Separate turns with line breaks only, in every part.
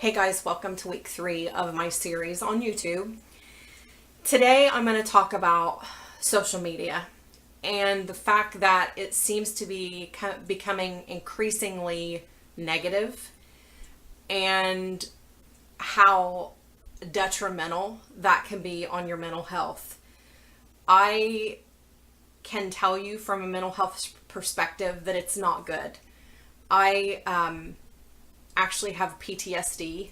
Hey guys, welcome to week 3 of my series on YouTube. Today I'm going to talk about social media and the fact that it seems to be becoming increasingly negative and how detrimental that can be on your mental health. I can tell you from a mental health perspective that it's not good. I actually have PTSD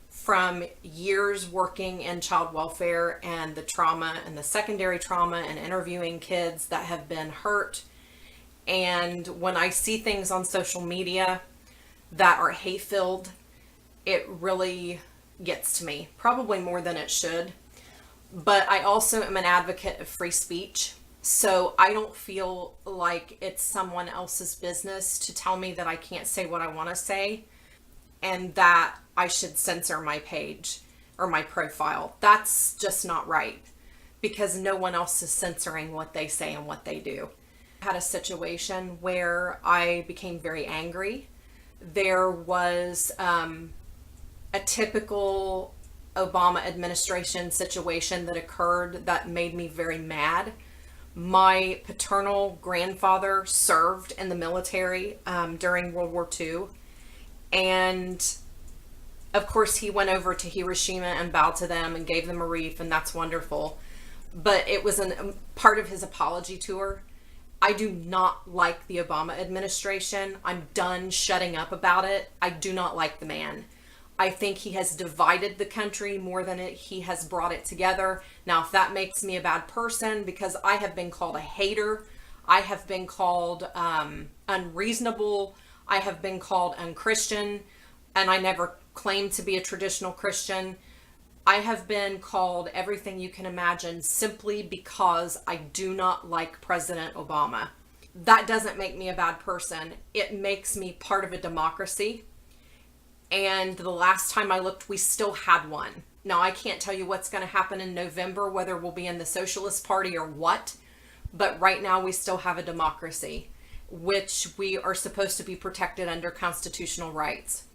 from years working in child welfare and the trauma and the secondary trauma and interviewing kids that have been hurt. And when I see things on social media that are hate-filled, it really gets to me, probably more than it should. But I also am an advocate of free speech. So I don't feel like it's someone else's business to tell me that I can't say what I want to say and that I should censor my page or my profile. That's just not right, because no one else is censoring what they say and what they do. I had a situation where I became very angry. There was a typical Obama administration situation that occurred that made me very mad. My paternal grandfather served in the military during World War II. And of course he went over to Hiroshima and bowed to them and gave them a wreath, and that's wonderful. But it was a part of his apology tour. I do not like the Obama administration. I'm done shutting up about it. I do not like the man. I think he has divided the country more than he has brought it together. Now, if that makes me a bad person, because I have been called a hater, I have been called unreasonable, I have been called unchristian, and I never claimed to be a traditional Christian. I have been called everything you can imagine simply because I do not like President Obama. That doesn't make me a bad person. It makes me part of a democracy. And the last time I looked, we still had one. Now, I can't tell you what's going to happen in November, whether we'll be in the Socialist Party or what, but right now we still have a democracy, which we are supposed to be protected under constitutional rights.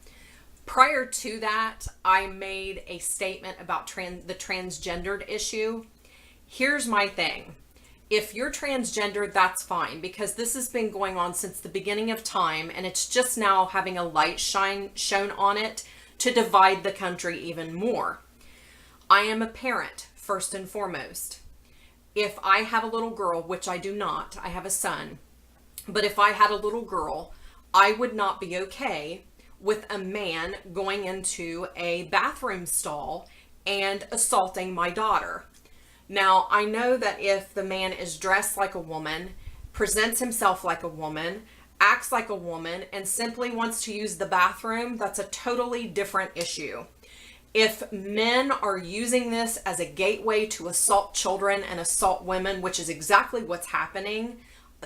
Prior to that, I made a statement about the transgendered issue. Here's my thing. If you're transgendered, that's fine, because this has been going on since the beginning of time, and it's just now having a light shown on it to divide the country even more. I am a parent, first and foremost. If I have a little girl, which I do not, I have a son, but if I had a little girl, I would not be okay with a man going into a bathroom stall and assaulting my daughter. Now, I know that if the man is dressed like a woman, presents himself like a woman, acts like a woman, and simply wants to use the bathroom, that's a totally different issue. If men are using this as a gateway to assault children and assault women, which is exactly what's happening,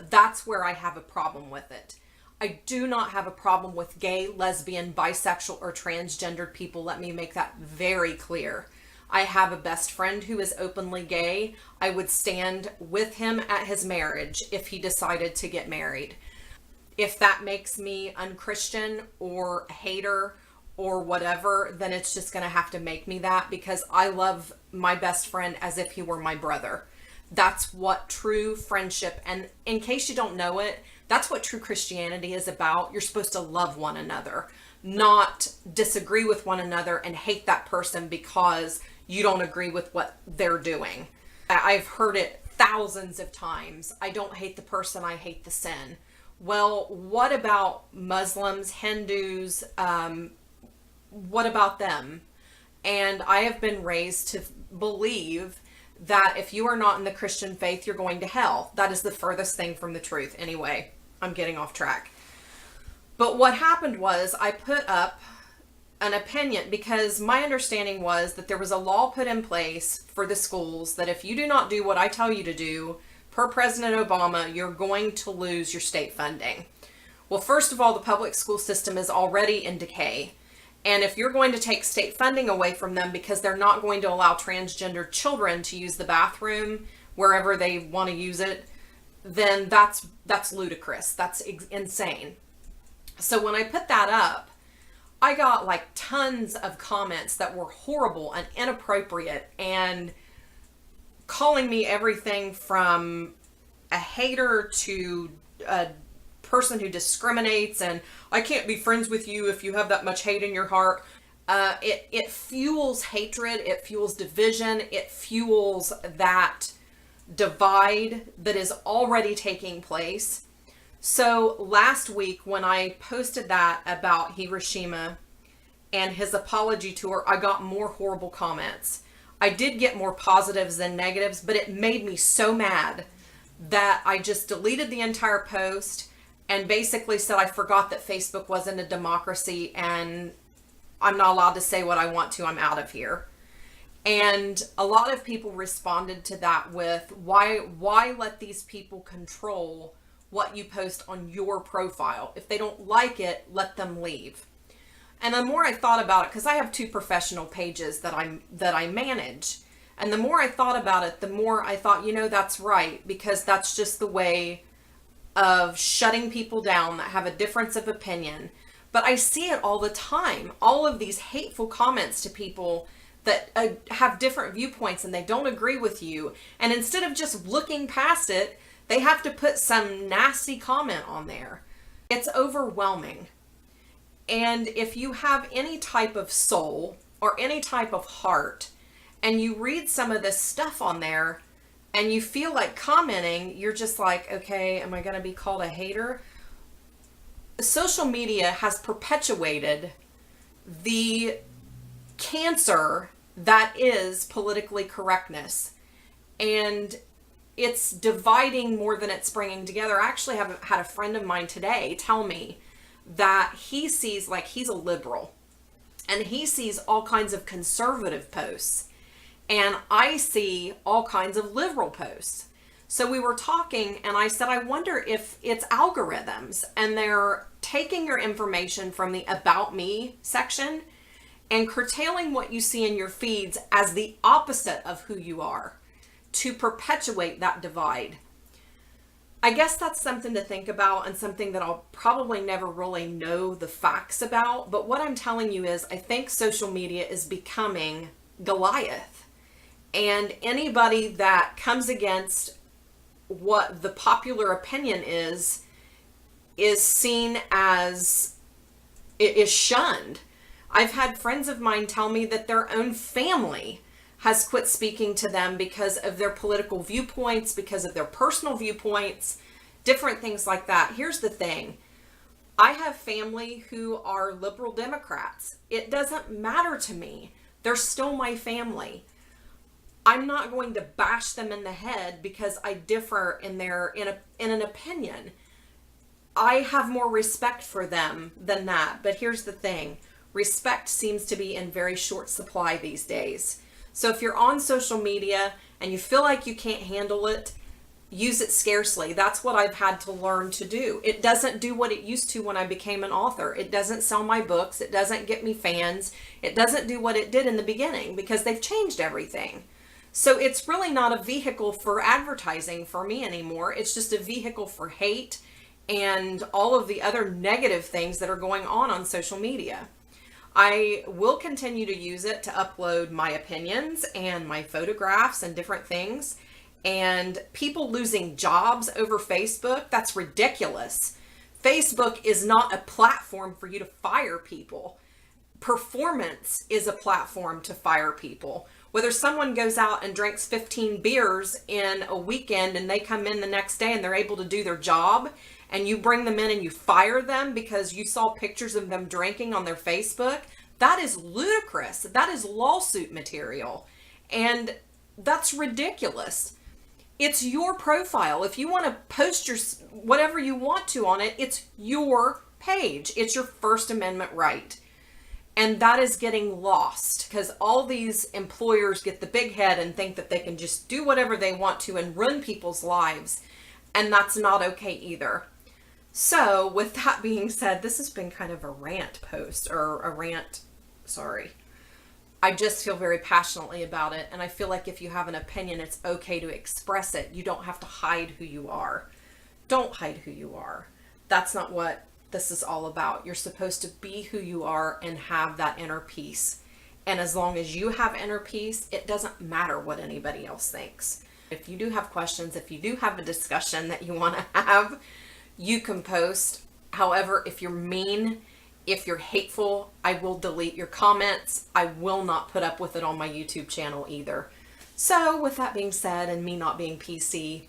that's where I have a problem with it. I do not have a problem with gay, lesbian, bisexual, or transgendered people. Let me make that very clear. I have a best friend who is openly gay. I would stand with him at his marriage if he decided to get married. If that makes me unchristian or a hater or whatever, then it's just going to have to make me that, because I love my best friend as if he were my brother. That's what true friendship, and in case you don't know it, that's what true Christianity is about. You're supposed to love one another, not disagree with one another and hate that person because you don't agree with what they're doing. I've heard it thousands of times. I don't hate the person, I hate the sin. Well, what about Muslims, Hindus? What about them? And I have been raised to believe that if you are not in the Christian faith, you're going to hell. That is the furthest thing from the truth. Anyway, I'm getting off track. But what happened was I put up an opinion because my understanding was that there was a law put in place for the schools that if you do not do what I tell you to do, per President Obama, you're going to lose your state funding. Well, first of all, the public school system is already in decay. And if you're going to take state funding away from them because they're not going to allow transgender children to use the bathroom wherever they want to use it, then that's ludicrous. That's insane. So when I put that up, I got like tons of comments that were horrible and inappropriate and calling me everything from a hater to a person who discriminates, and I can't be friends with you if you have that much hate in your heart. It fuels hatred, it fuels division, it fuels that divide that is already taking place. So last week when I posted that about Hiroshima and his apology tour, I got more horrible comments. I did get more positives than negatives, but it made me so mad that I just deleted the entire post and basically said I forgot that Facebook wasn't a democracy and I'm not allowed to say what I want to. I'm out of here. And a lot of people responded to that with, why let these people control what you post on your profile? If they don't like it, let them leave. And the more I thought about it, because I have 2 professional pages that I manage, and the more I thought about it, the more I thought, that's right, because that's just the way of shutting people down that have a difference of opinion. But I see it all the time. All of these hateful comments to people that have different viewpoints and they don't agree with you. And instead of just looking past it, they have to put some nasty comment on there. It's overwhelming. And if you have any type of soul or any type of heart and you read some of this stuff on there and you feel like commenting, you're just like, okay, am I going to be called a hater? Social media has perpetuated the cancer that is politically correctness, and it's dividing more than it's bringing together. I actually had a friend of mine today tell me that he sees, like, he's a liberal and he sees all kinds of conservative posts, and I see all kinds of liberal posts. So we were talking and I said, I wonder if it's algorithms and they're taking your information from the About Me section and curtailing what you see in your feeds as the opposite of who you are to perpetuate that divide. I guess that's something to think about and something that I'll probably never really know the facts about. But what I'm telling you is I think social media is becoming Goliath. And anybody that comes against what the popular opinion is seen as, is shunned. I've had friends of mine tell me that their own family has quit speaking to them because of their political viewpoints, because of their personal viewpoints, different things like that. Here's the thing. I have family who are liberal Democrats. It doesn't matter to me. They're still my family. I'm not going to bash them in the head because I differ in an opinion. I have more respect for them than that. But here's the thing. Respect seems to be in very short supply these days. So if you're on social media and you feel like you can't handle it, use it scarcely. That's what I've had to learn to do. It doesn't do what it used to when I became an author. It doesn't sell my books. It doesn't get me fans. It doesn't do what it did in the beginning because they've changed everything. So it's really not a vehicle for advertising for me anymore. It's just a vehicle for hate and all of the other negative things that are going on social media. I will continue to use it to upload my opinions and my photographs and different things. And people losing jobs over Facebook, that's ridiculous. Facebook is not a platform for you to fire people. Performance is a platform to fire people. Whether someone goes out and drinks 15 beers in a weekend and they come in the next day and they're able to do their job, and you bring them in and you fire them because you saw pictures of them drinking on their Facebook, that is ludicrous. That is lawsuit material. And that's ridiculous. It's your profile. If you want to post your whatever you want to on it, it's your page. It's your First Amendment right. And that is getting lost because all these employers get the big head and think that they can just do whatever they want to and ruin people's lives. And that's not okay either. So with that being said, this has been kind of a rant post I just feel very passionately about it. And I feel like if you have an opinion, it's okay to express it. You don't have to hide who you are. Don't hide who you are. That's not what this is all about. You're supposed to be who you are and have that inner peace. And as long as you have inner peace, it doesn't matter what anybody else thinks. If you do have questions, if you do have a discussion that you want to have, you can post. However, if you're mean, if you're hateful, I will delete your comments. I will not put up with it on my YouTube channel either. So with that being said, and me not being PC,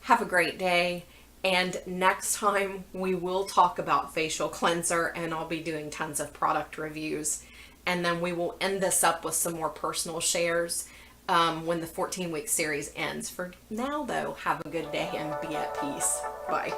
have a great day. And next time we will talk about facial cleanser, and I'll be doing tons of product reviews. And then we will end this up with some more personal shares when the 14-week series ends. For now though, have a good day and be at peace. Bye.